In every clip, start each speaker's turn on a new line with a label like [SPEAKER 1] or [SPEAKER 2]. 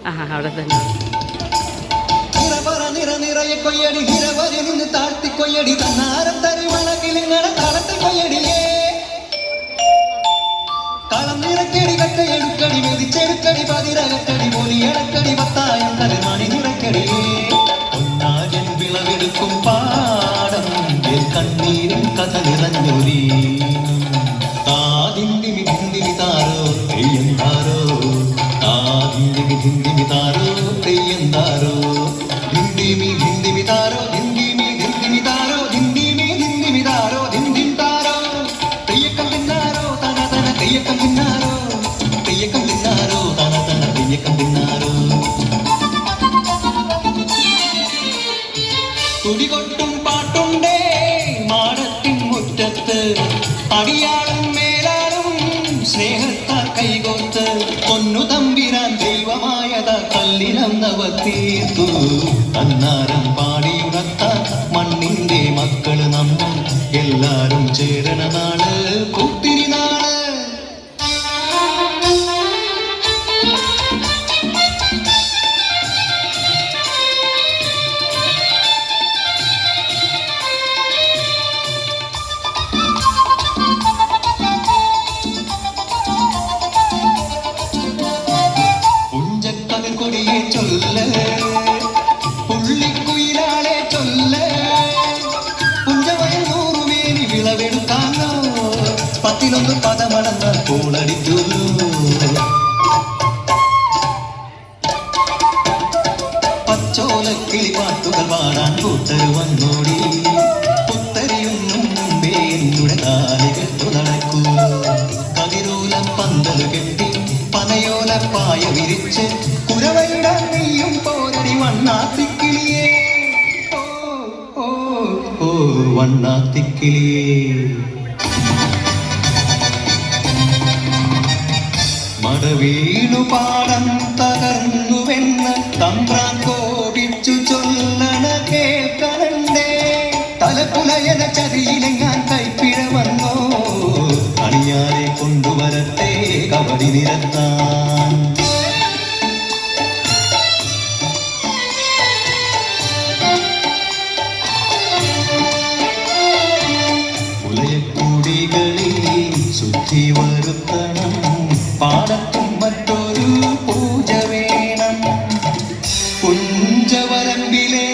[SPEAKER 1] അവിടെ തന്നെ നിറയെ കൊയ്യടി നിരവരി നിന്ന് താഴ്ത്തി കൊയ്യടി തന്നാരം തരിമണകിലിങ്ങനെ കളത്തെ കൊയ്യടിയേ കളം നിറക്കടി കട്ടയെടുക്കടി മെതിച്ചെടുക്കടി പതിരകക്കടി മൊലിയടക്കടി പത്തായം തലമണി നിറക്കടിയേ ഒന്നാകൻ വിളവെടുക്കും പാടം കണ്ണീരും കഥ നിറഞ്ഞൊരി താതിന്തിമി ഹിന്ദിമി താരോ തെയ്യന്താരോ താതിന്തിമി ഹിന്ദിമി താരോ തെയ്യന്താരോ ഹിന്ദിമി ഹിന്ദിമി താരോ ഹിന്ദിമി ഹിന്ദിമി താരോ ഹിന്ദിമി ഹിന്ദിമി താരോ ഹിന്ദിം താരോ തെയ്യക്കം തിന്നാരോ തന തന തെയ്യക്കം തിന്നാരോ തെയ്യക്കം തിന്നാരോ തന തന തെയ്യക്കം തിന്നാരോ തുടികൊട്ടും പാട്ടുണ്ടേ മാടത്തിൻ മുറ്റത്ത് അടിയാളും മേലാളും സ്നേഹത്താൽ കൈകോത്ത് പൊന്നു തമ്പിരാൻ ദൈവമായത കല്ലിനം നവത്തീർത്തു അന്നാരം പാടിയുണർത്താൻ മണ്ണിന്റെ മക്കള് നമ്മൾ എല്ലാരും ചേരണ നാള് കൂത്തിരി നാള് കൊടിയെ ചൊല്ല പുള്ളിക്കുയിലാളെ ചൊല്ല പുഞ്ചവയൽ നൂറുമേനി വിളവെടുക്കാനോ പത്തിലൊന്ന് പദമടന്ന കോളടിക്കുന്നു പച്ചോലക്കിളി പാട്ടുകൾ പാടാൻ കൂട്ടരു വന്നോടി പുത്തരിയൊന്നും മുമ്പേ എന്നുടെ കാലികെട്ടു നടക്കൂ കതിരോലം പന്തല് കെട്ടി പനയോല പായ വിരിച്ച് കുരവയിടാൻ നീയും പോരടി വണ്ണാത്തിക്കിളിയേ ഓ ഓ ഓ വണ്ണാത്തിക്കിളിയേ മടവീണു പാടം തകർന്നുവെന്ന് തമ്പ്രാൻ കോപിച്ചു ചൊല്ലണ കേൾക്കണണ്ടേ തലപ്പുലയന ചതിയിലെങ്ങാൻ കൈപ്പിഴ വന്നോ അണിയാരെ കൊണ്ടുവരട്ടെ കബടി നിരത്താൻ പുലയക്കൂടികളിൽ ശുദ്ധി വരുത്തണം പാടത്തും മറ്റൊരു പൂജ വേണം പുഞ്ചവരമ്പിലെ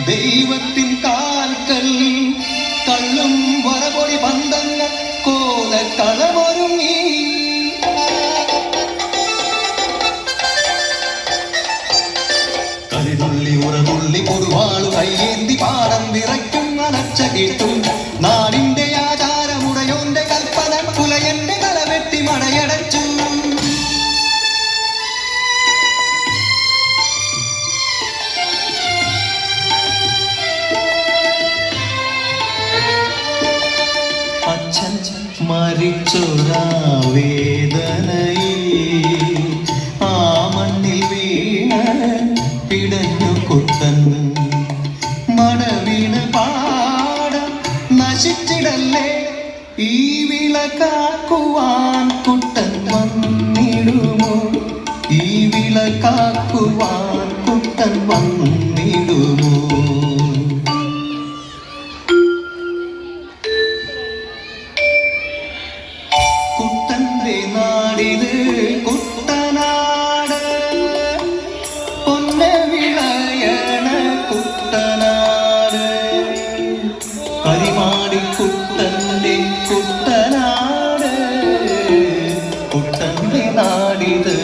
[SPEAKER 1] ദൈവത്തിൻ കാൽക്കൽ കള്ളും വരപൊടി ബന്ധങ്ങൾ കോലക്കളമൊരുങ്ങി കളിതുള്ളി ഉറതുള്ളി കൊടുവാളു കയ്യേന്തി പാടം വിറയ്ക്കും അലച്ച കേട്ടും നാടിന്റെ ആചാരമുടയോന്റെ കൽപ്പന പുലയന്റെ തലവെട്ടി മടയടച്ചു അച്ഛൻ മരിച്ചൊരാ വേദനയിൽ ആ മണ്ണിൽ വീണ പിടഞ്ഞു കുട്ടൻ മടവീണ് പാടം നശിച്ചിടല്ലേ ഈ വിളക്കാക്കുവാൻ കുട്ടൻ വന്നിടുമോ ഈ വിളക്കാക്കുവാൻ കുട്ടൻ വന്നിടുമോ നാടിത് കുട്ടനാട് പൊന്ന വിളയണ കുട്ടനാട് കരിമാടി കുട്ടന്റെ കുട്ടനാട് കുട്ടന്റെ നാടിത്